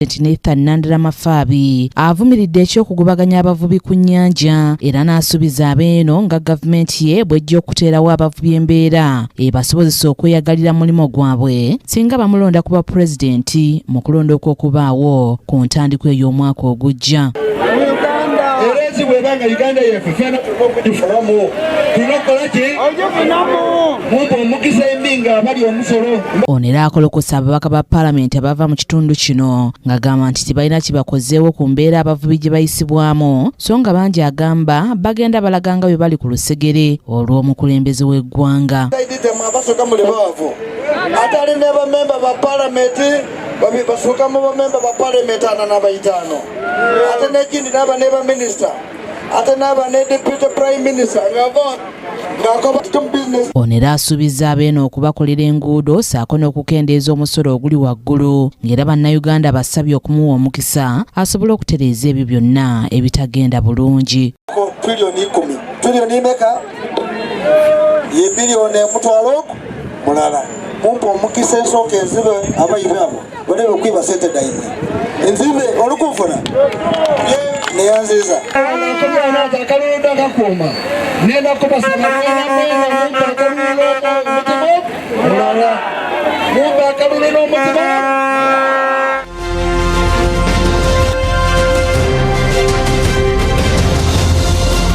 Nathan Nandira Mafabi avumiridde ekyokugubaganya abavubi ku nnyanja era n'asuubiza abeeno nga gavumenti ye bw'ejja okuteerawo abavubi embeera ebasobozesa okweyagalira mulimu gwabwe singa bamulonda kuba pulezidenti mu kulonda okw'okubaawo ku ntandikwa ey'omwaka ogujja. Bwebanga Uganda yaffe fena okugifulamu tunokola ki muntu omukisa embinga abali omusolo. Ono era akolokosa ababaka ba paalamenti abava mu kitundu kino ng'agamba nti tebalina kibakozeewo ku mbeera abavubi gye bayisibwamu so nga bangi agamba bagenda balaganga bwe bali ku lusegere olw'omukulembeze w'eggwanga. Abasooka muli baavu ate ali ne bamemba ba paalamenti basooka mu bamemba ba paalamenti 45 ate n'ekindi n'aba ne baminisita ate n'aba ne deputy prime minister ng'akoba business. Ono era asuubiza abeeno okubakolera enguudo saako n'okukendeeza omusolo oguli waggulu ng'era bannayuganda basabye okumuwa omukisa asobole okutereeza ebyo byonna ebitagenda bulungi. Trillioni meka ye biliyoni emutwalo mulala mumpa omukisa ensooka enzibe abayibe abo balebe okwiba sente dayini enzibe olukufuna neyanziza akalulu akakuuma nenda kubasaba mumpa akalulu n'omutima mulala mumpa akalulu n'omutima